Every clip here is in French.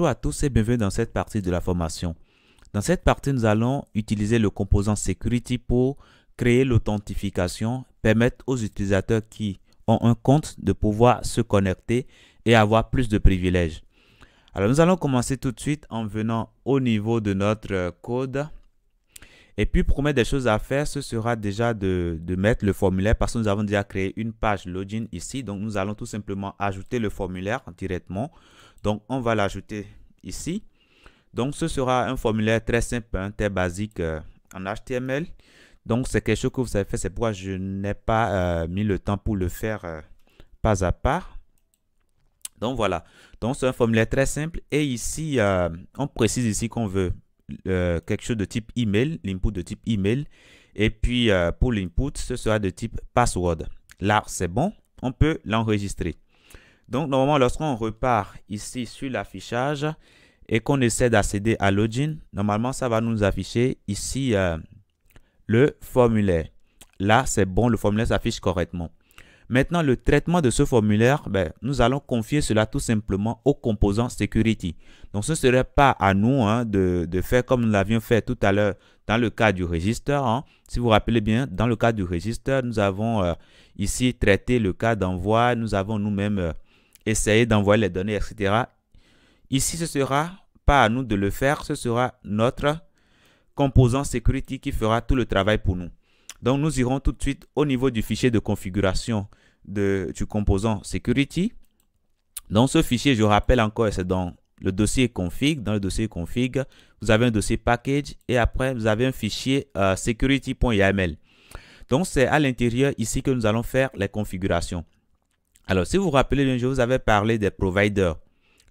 Bonjour à tous et bienvenue dans cette partie de la formation. Dans cette partie, nous allons utiliser le composant Security pour créer l'authentification, permettre aux utilisateurs qui ont un compte de pouvoir se connecter et avoir plus de privilèges. Alors, nous allons commencer tout de suite en venant au niveau de notre code. Et puis, pour mettre des choses à faire, ce sera déjà de mettre le formulaire parce que nous avons déjà créé une page login ici. Donc, nous allons tout simplement ajouter le formulaire directement. Donc, on va l'ajouter ici. Donc, ce sera un formulaire très simple, très basique en HTML. Donc, c'est quelque chose que vous avez fait. C'est pourquoi je n'ai pas mis le temps pour le faire pas à pas. Donc, voilà. Donc, c'est un formulaire très simple. Et ici, on précise ici qu'on veut quelque chose de type email, l'input de type email. Et puis, pour l'input, ce sera de type password. Là, c'est bon. On peut l'enregistrer. Donc, normalement, lorsqu'on repart ici sur l'affichage et qu'on essaie d'accéder à Login, normalement, ça va nous afficher ici le formulaire. Là, c'est bon, le formulaire s'affiche correctement. Maintenant, le traitement de ce formulaire, nous allons confier cela tout simplement au composant Security. Donc, ce ne serait pas à nous de faire comme nous l'avions fait tout à l'heure dans le cas du register. Si vous vous rappelez bien, dans le cas du register, nous avons ici traité le cas d'envoi. Nous avons nous-mêmes essayer d'envoyer les données, etc. Ici, ce sera pas à nous de le faire, ce sera notre composant Security qui fera tout le travail pour nous. Donc, nous irons tout de suite au niveau du fichier de configuration du composant Security. Dans ce fichier, je rappelle encore, c'est dans le dossier config. Dans le dossier config, vous avez un dossier package et après, vous avez un fichier security.yaml. Donc, c'est à l'intérieur ici que nous allons faire les configurations. Alors, si vous vous rappelez bien, je vous avais parlé des providers.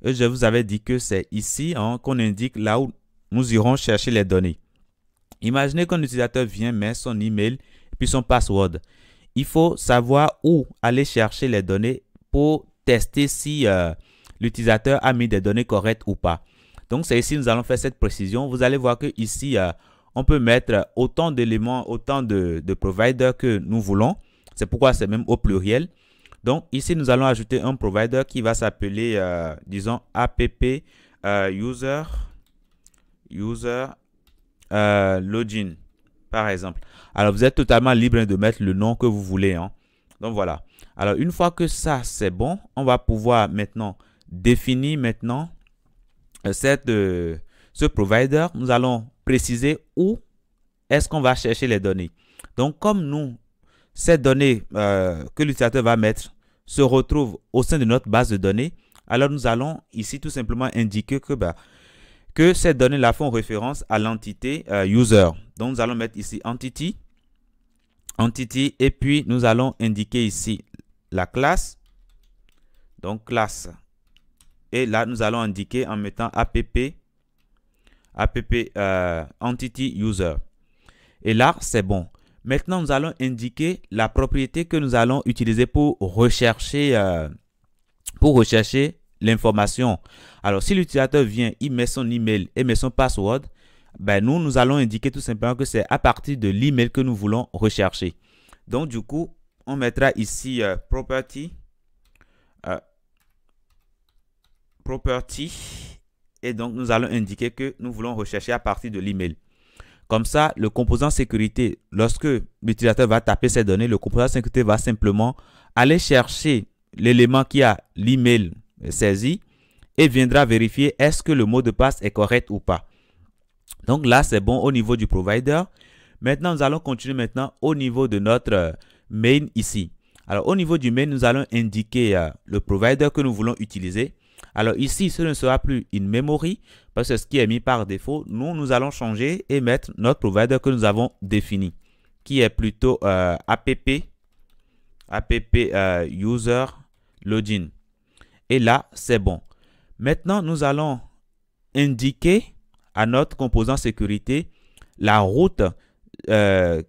Et je vous avais dit que c'est ici qu'on indique là où nous irons chercher les données. Imaginez qu'un utilisateur vient mettre son email et puis son password. Il faut savoir où aller chercher les données pour tester si l'utilisateur a mis des données correctes ou pas. Donc, c'est ici que nous allons faire cette précision. Vous allez voir que ici, on peut mettre autant d'éléments, autant de providers que nous voulons. C'est pourquoi c'est même au pluriel. Donc, ici, nous allons ajouter un provider qui va s'appeler, disons, app user login, par exemple. Alors, vous êtes totalement libre de mettre le nom que vous voulez. Donc, voilà. Alors, une fois que ça, c'est bon, on va pouvoir maintenant définir maintenant ce provider. Nous allons préciser où est-ce qu'on va chercher les données. Donc, comme nous, ces données que l'utilisateur va mettre se retrouvent au sein de notre base de données, alors nous allons ici tout simplement indiquer que ces données-là font référence à l'entité user. Donc, nous allons mettre ici entity, et puis nous allons indiquer ici la classe. Donc, classe. Et là, nous allons indiquer en mettant app entity user. Et là, c'est bon. Maintenant, nous allons indiquer la propriété que nous allons utiliser pour rechercher l'information. Alors, si l'utilisateur vient, il met son email et met son password, nous allons indiquer tout simplement que c'est à partir de l'email que nous voulons rechercher. Donc, du coup, on mettra ici property et donc nous allons indiquer que nous voulons rechercher à partir de l'email. Comme ça, le composant sécurité, lorsque l'utilisateur va taper ces données, le composant sécurité va simplement aller chercher l'élément qui a l'email saisi et viendra vérifier est-ce que le mot de passe est correct ou pas. Donc là, c'est bon au niveau du provider. Maintenant, nous allons continuer maintenant au niveau de notre main ici. Alors, au niveau du main, nous allons indiquer le provider que nous voulons utiliser. Alors ici, ce ne sera plus in memory parce que c'est ce qui est mis par défaut. Nous allons changer et mettre notre provider que nous avons défini, qui est plutôt app user login. Et là, c'est bon. Maintenant, nous allons indiquer à notre composant sécurité la route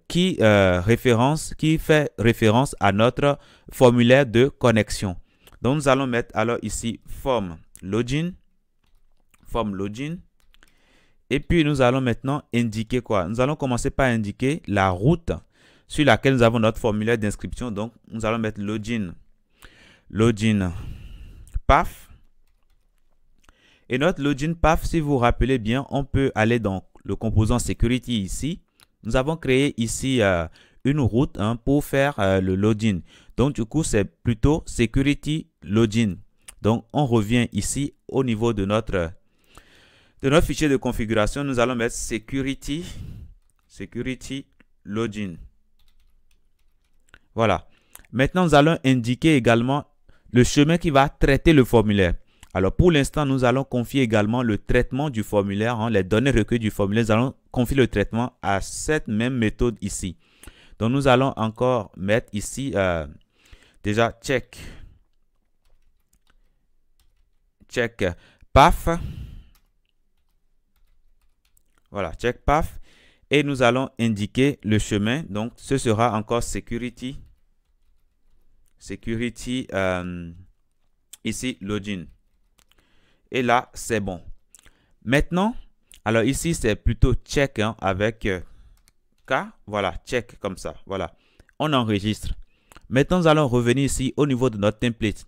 qui fait référence à notre formulaire de connexion. Donc, nous allons mettre alors ici form login. Et puis, nous allons maintenant indiquer quoi? Nous allons commencer par indiquer la route sur laquelle nous avons notre formulaire d'inscription. Donc, nous allons mettre login path. Et notre login path, si vous vous rappelez bien, on peut aller dans le composant security ici. Nous avons créé ici une route pour faire le login. Donc, du coup, c'est plutôt security login. Donc, on revient ici au niveau de notre fichier de configuration. Nous allons mettre security login. Voilà. Maintenant, nous allons indiquer également le chemin qui va traiter le formulaire. Alors, pour l'instant, nous allons confier également le traitement du formulaire, les données recueillies du formulaire. Nous allons confier le traitement à cette même méthode ici. Donc, nous allons encore mettre ici déjà check path. Voilà, check path. Et nous allons indiquer le chemin. Donc, ce sera encore security ici login. Et là, c'est bon. Maintenant, alors ici, c'est plutôt check avec K. Voilà, check comme ça. Voilà, on enregistre. Maintenant, nous allons revenir ici au niveau de notre template.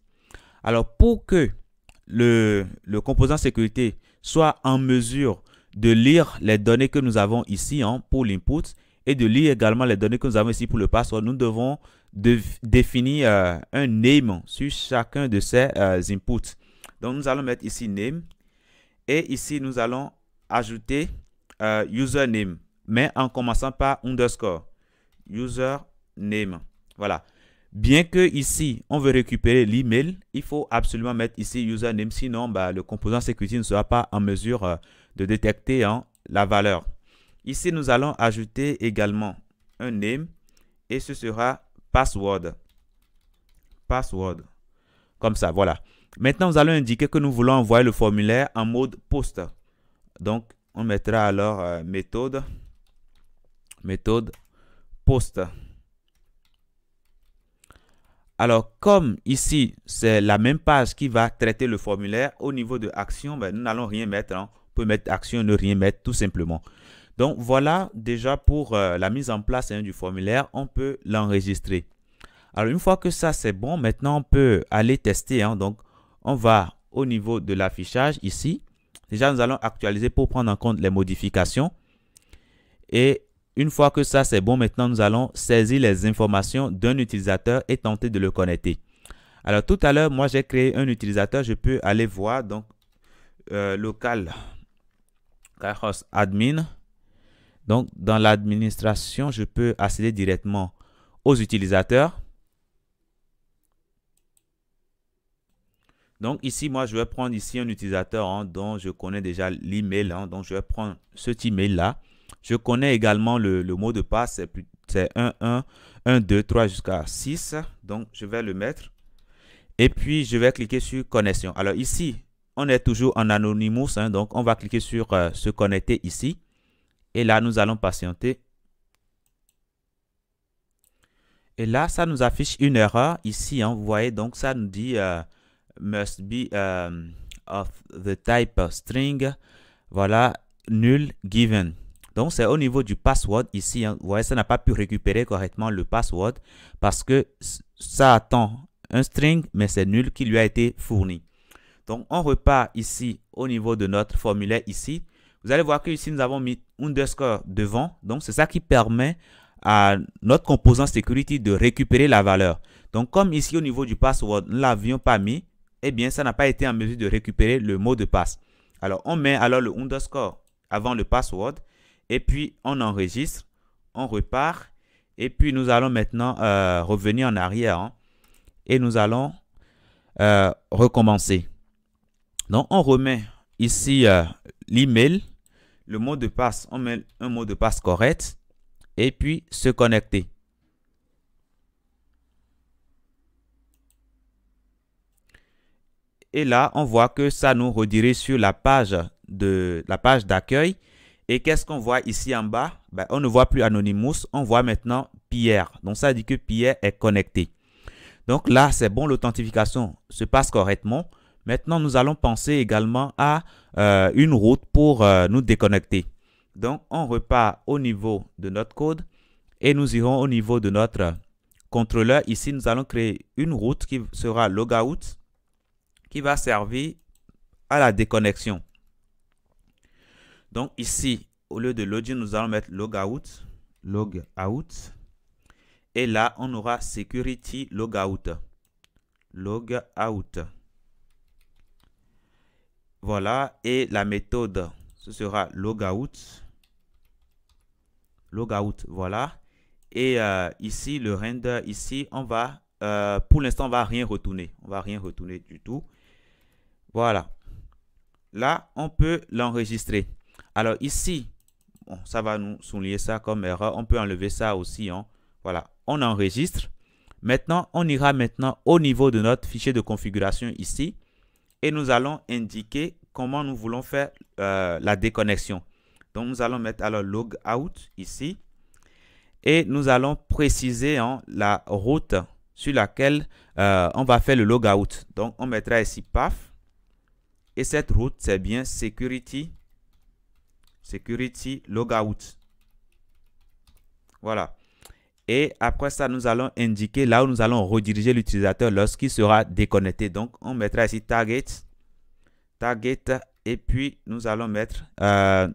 Alors, pour que le composant sécurité soit en mesure de lire les données que nous avons ici pour l'input et de lire également les données que nous avons ici pour le password, nous devons définir un name sur chacun de ces inputs. Donc, nous allons mettre ici name et ici, nous allons ajouter username, mais en commençant par underscore. Username. Voilà. Bien que ici, on veut récupérer l'email, il faut absolument mettre ici username, sinon le composant sécurité ne sera pas en mesure de détecter la valeur. Ici, nous allons ajouter également un name et ce sera password. Password. Comme ça, voilà. Maintenant, nous allons indiquer que nous voulons envoyer le formulaire en mode post. Donc, on mettra alors méthode post. Alors, comme ici, c'est la même page qui va traiter le formulaire, au niveau de action, nous n'allons rien mettre. On peut mettre action, ne rien mettre, tout simplement. Donc, voilà déjà pour la mise en place du formulaire, on peut l'enregistrer. Alors, une fois que ça, c'est bon, maintenant, on peut aller tester. Donc, on va au niveau de l'affichage ici. Déjà, nous allons actualiser pour prendre en compte les modifications. Et une fois que ça, c'est bon, maintenant, nous allons saisir les informations d'un utilisateur et tenter de le connecter. Alors, tout à l'heure, moi, j'ai créé un utilisateur. Je peux aller voir, donc, local host admin. Donc, dans l'administration, je peux accéder directement aux utilisateurs. Donc, ici, moi, je vais prendre ici un utilisateur dont je connais déjà l'email. Donc, je vais prendre cet email-là. Je connais également le mot de passe. C'est 1, 2, 3 jusqu'à 6. Donc, je vais le mettre. Et puis, je vais cliquer sur connexion. Alors, ici, on est toujours en Anonymous. Donc, on va cliquer sur se connecter ici. Et là, nous allons patienter. Et là, ça nous affiche une erreur ici. Vous voyez, donc, ça nous dit must be of the type string. Voilà, null given. Donc, c'est au niveau du password ici. Vous voyez, ça n'a pas pu récupérer correctement le password parce que ça attend un string, mais c'est nul qui lui a été fourni. Donc, on repart ici au niveau de notre formulaire ici. Vous allez voir que ici, nous avons mis underscore devant. Donc, c'est ça qui permet à notre composant security de récupérer la valeur. Donc, comme ici, au niveau du password, nous ne l'avions pas mis, eh bien, ça n'a pas été en mesure de récupérer le mot de passe. Alors, on met alors le underscore avant le password et puis on enregistre, on repart et puis nous allons maintenant revenir en arrière et nous allons recommencer. Donc, on remet ici l'email, le mot de passe, on met un mot de passe correct et puis se connecter. Et là, on voit que ça nous redirige sur la page d'accueil. Et qu'est-ce qu'on voit ici en bas? On ne voit plus Anonymous, on voit maintenant Pierre. Donc, ça dit que Pierre est connecté. Donc là, c'est bon, l'authentification se passe correctement. Maintenant, nous allons penser également à une route pour nous déconnecter. Donc, on repart au niveau de notre code et nous irons au niveau de notre contrôleur. Ici, nous allons créer une route qui sera logout, qui va servir à la déconnexion. Donc ici, au lieu de login, nous allons mettre logout. Logout. Et là, on aura security logout. Logout. Voilà. Et la méthode, ce sera logout. Logout, voilà. Et ici, le render, ici, on va, pour l'instant, on va rien retourner. On va rien retourner du tout. Voilà. Là, on peut l'enregistrer. Alors ici, bon, ça va nous souligner ça comme erreur. On peut enlever ça aussi. Hein. Voilà, on enregistre. Maintenant, on ira maintenant au niveau de notre fichier de configuration ici. Et nous allons indiquer comment nous voulons faire la déconnexion. Donc, nous allons mettre alors logout ici. Et nous allons préciser hein, la route sur laquelle on va faire le logout. Donc, on mettra ici path. Et cette route, c'est bien security logout. Voilà. Et après ça, nous allons indiquer là où nous allons rediriger l'utilisateur lorsqu'il sera déconnecté. Donc, on mettra ici target. Et puis, nous allons mettre,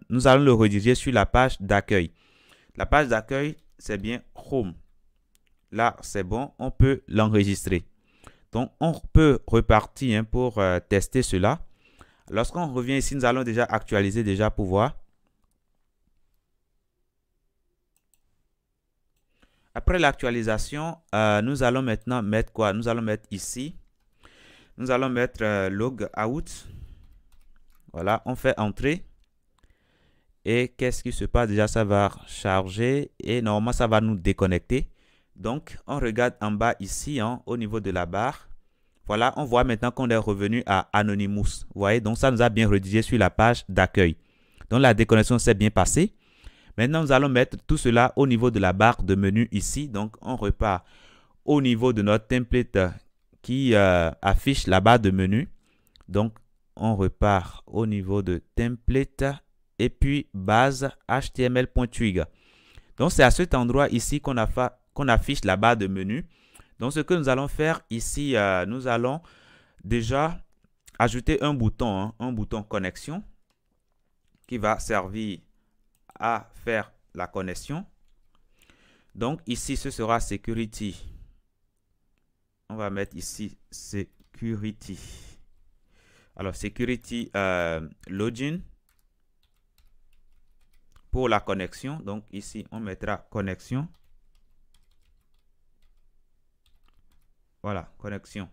nous allons le rediriger sur la page d'accueil. La page d'accueil, c'est bien home. Là, c'est bon. On peut l'enregistrer. Donc, on peut repartir hein, pour tester cela. Lorsqu'on revient ici, nous allons déjà actualiser déjà pour voir. Après l'actualisation, nous allons maintenant mettre quoi? Nous allons mettre ici. Nous allons mettre logout. Voilà, on fait entrer. Et qu'est-ce qui se passe? Déjà, ça va charger et normalement, ça va nous déconnecter. Donc, on regarde en bas ici, hein, au niveau de la barre. Voilà, on voit maintenant qu'on est revenu à Anonymous. Vous voyez, donc ça nous a bien redirigé sur la page d'accueil. Donc, la déconnexion s'est bien passée. Maintenant, nous allons mettre tout cela au niveau de la barre de menu ici. Donc, on repart au niveau de notre template qui affiche la barre de menu. Donc, on repart au niveau de template et puis base html.twig. Donc, c'est à cet endroit ici qu'on affiche la barre de menu. Donc, ce que nous allons faire ici, nous allons déjà ajouter un bouton connexion qui va servir à faire la connexion. Donc, ici, ce sera security. On va mettre ici security. Alors, security login pour la connexion. Donc, ici, on mettra connexion. Voilà, connexion.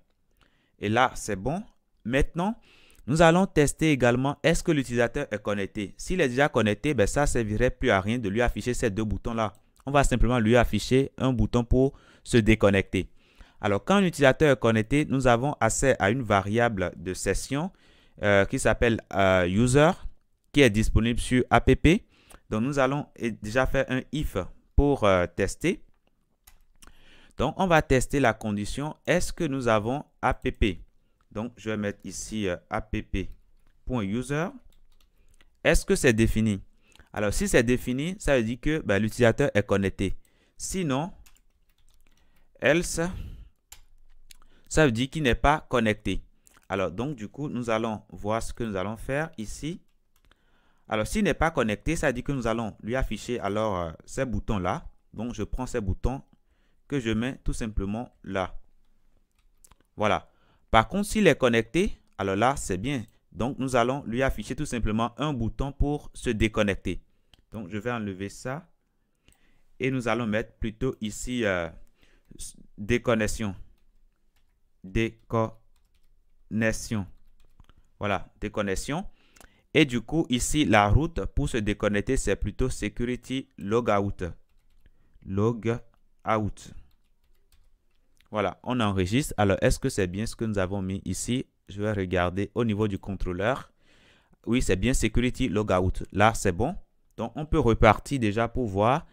Et là, c'est bon. Maintenant, nous allons tester également est-ce que l'utilisateur est connecté. S'il est déjà connecté, ben ça ne servirait plus à rien de lui afficher ces deux boutons-là. On va simplement lui afficher un bouton pour se déconnecter. Alors, quand l'utilisateur est connecté, nous avons accès à une variable de session qui s'appelle user, qui est disponible sur app. Donc, nous allons déjà faire un if pour tester. Donc, on va tester la condition. Est-ce que nous avons app? Donc, je vais mettre ici app.user. Est-ce que c'est défini? Alors, si c'est défini, ça veut dire que l'utilisateur est connecté. Sinon, else, ça veut dire qu'il n'est pas connecté. Alors, donc, du coup, nous allons voir ce que nous allons faire ici. Alors, s'il n'est pas connecté, ça veut dire que nous allons lui afficher alors ces boutons-là. Donc, je prends ces boutons que je mets tout simplement là. Voilà. Par contre, s'il est connecté, alors là, c'est bien. Donc, nous allons lui afficher tout simplement un bouton pour se déconnecter. Donc, je vais enlever ça. Et nous allons mettre plutôt ici déconnexion. Déconnexion. Voilà, déconnexion. Et du coup, ici, la route pour se déconnecter, c'est plutôt security logout. Logout. Voilà, on enregistre. Alors, est-ce que c'est bien ce que nous avons mis ici? Je vais regarder au niveau du contrôleur. Oui, c'est bien security logout. Là, c'est bon. Donc, on peut repartir déjà pour voir.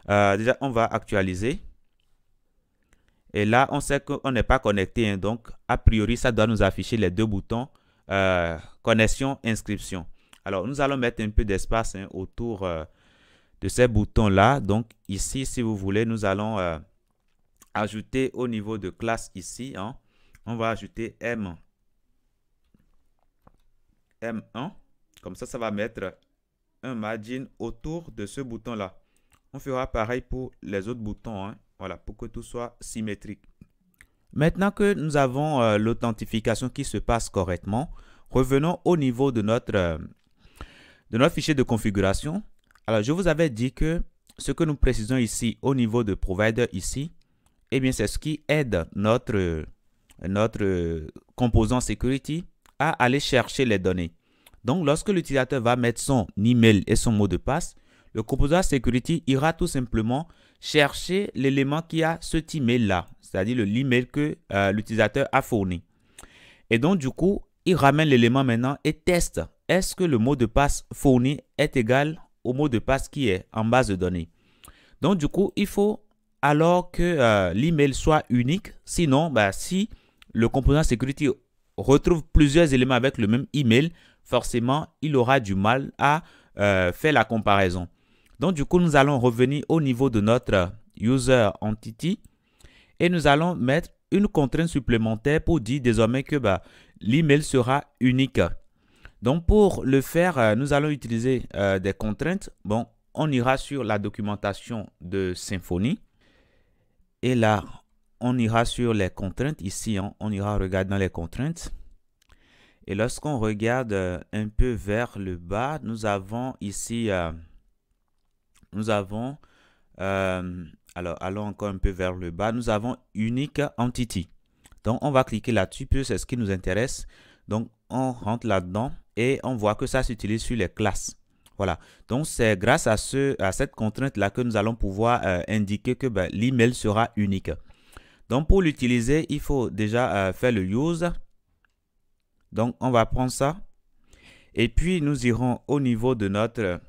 Déjà, on va actualiser. Et là, on sait qu'on n'est pas connecté. Hein, donc, a priori, ça doit nous afficher les deux boutons connexion, inscription. Alors, nous allons mettre un peu d'espace hein, autour de ces boutons-là. Donc, ici, si vous voulez, nous allons ajouter au niveau de classe ici. Hein, on va ajouter M. M1. Comme ça va mettre un margin autour de ce bouton-là. On fera pareil pour les autres boutons, hein. Voilà, pour que tout soit symétrique. Maintenant que nous avons l'authentification qui se passe correctement, revenons au niveau de notre fichier de configuration. Alors, je vous avais dit que ce que nous précisons ici au niveau de provider ici, eh bien, c'est ce qui aide notre composant security à aller chercher les données. Donc, lorsque l'utilisateur va mettre son email et son mot de passe, le composant security ira tout simplement chercher l'élément qui a cet email-là, c'est-à-dire l'email que l'utilisateur a fourni. Et donc, du coup, il ramène l'élément maintenant et teste. Est-ce que le mot de passe fourni est égal au mot de passe qui est en base de données? Donc, du coup, il faut alors que l'email soit unique. Sinon, si le composant security retrouve plusieurs éléments avec le même email, forcément, il aura du mal à faire la comparaison. Donc, du coup, nous allons revenir au niveau de notre user entity et nous allons mettre une contrainte supplémentaire pour dire désormais que l'email sera unique. Donc, pour le faire, nous allons utiliser des contraintes. Bon, on ira sur la documentation de Symfony. Et là, on ira sur les contraintes. Ici, hein, on ira regarder dans les contraintes. Et lorsqu'on regarde un peu vers le bas, nous avons ici, alors allons encore un peu vers le bas, nous avons Unique Entity. Donc, on va cliquer là-dessus, puis c'est ce qui nous intéresse. Donc, on rentre là-dedans et on voit que ça s'utilise sur les classes. Voilà. Donc, c'est grâce à cette contrainte-là que nous allons pouvoir indiquer que l'email sera unique. Donc, pour l'utiliser, il faut déjà faire le use. Donc, on va prendre ça. Et puis, nous irons au niveau de notre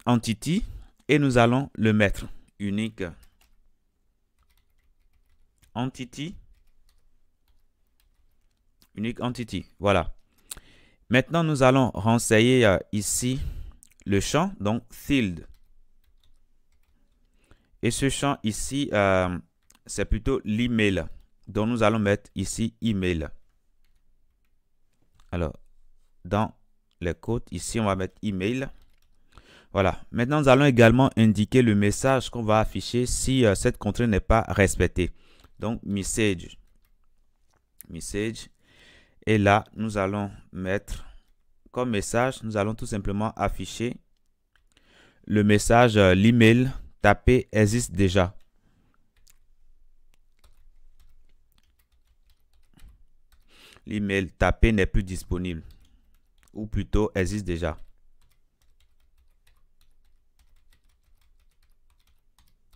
entity et nous allons le mettre. Unique entity. Unique entity. Voilà. Maintenant, nous allons renseigner ici le champ, donc field. Et ce champ ici, c'est plutôt l'email. Donc, nous allons mettre ici email. Alors, dans les codes, ici, on va mettre email. Voilà. Maintenant, nous allons également indiquer le message qu'on va afficher si cette contrainte n'est pas respectée. Donc, message. Message. Et là, nous allons mettre comme message, nous allons tout simplement afficher le message, l'email tapé existe déjà. L'email tapé n'est plus disponible. Ou plutôt existe déjà.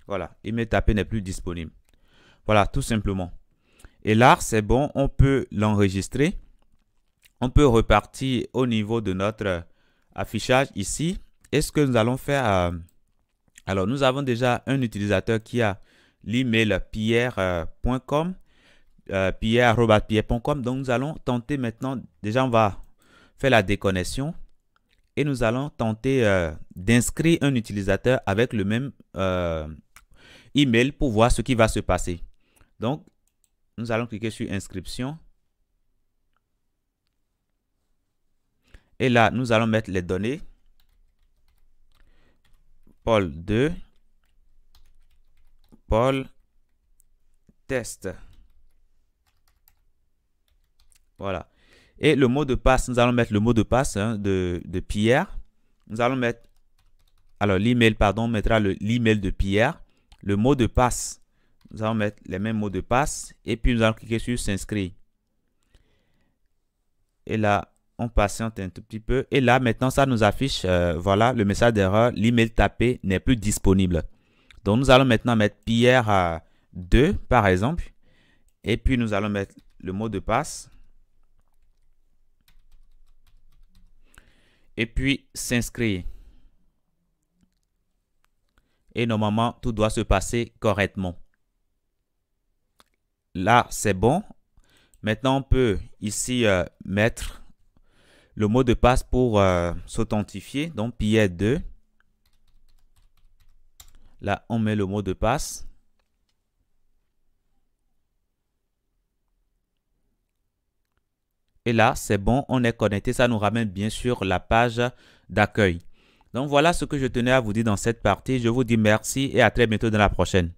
Voilà, email tapé n'est plus disponible. Voilà, tout simplement. Et là, c'est bon, on peut l'enregistrer. On peut repartir au niveau de notre affichage ici. Et ce que nous allons faire, alors nous avons déjà un utilisateur qui a l'email pierre.com, pierre@pierre.com. Donc nous allons tenter maintenant, déjà on va faire la déconnexion et nous allons tenter d'inscrire un utilisateur avec le même email pour voir ce qui va se passer. Donc nous allons cliquer sur inscription. Et là, nous allons mettre les données. Paul 2. Paul test. Voilà. Et le mot de passe, nous allons mettre le mot de passe de Pierre. Nous allons mettre, alors l'email, pardon, on mettra l'email de Pierre. Le mot de passe, nous allons mettre les mêmes mots de passe. Et puis, nous allons cliquer sur s'inscrire. Et là, on patiente un tout petit peu. Et là, maintenant, ça nous affiche, voilà, le message d'erreur. L'email tapé n'est plus disponible. Donc, nous allons maintenant mettre Pierre à 2, par exemple. Et puis, nous allons mettre le mot de passe. Et puis, s'inscrire. Et normalement, tout doit se passer correctement. Là, c'est bon. Maintenant, on peut ici mettre le mot de passe pour s'authentifier. Donc, Pierre 2. Là, on met le mot de passe. Et là, c'est bon, on est connecté. Ça nous ramène bien sûr la page d'accueil. Donc voilà ce que je tenais à vous dire dans cette partie. Je vous dis merci et à très bientôt dans la prochaine.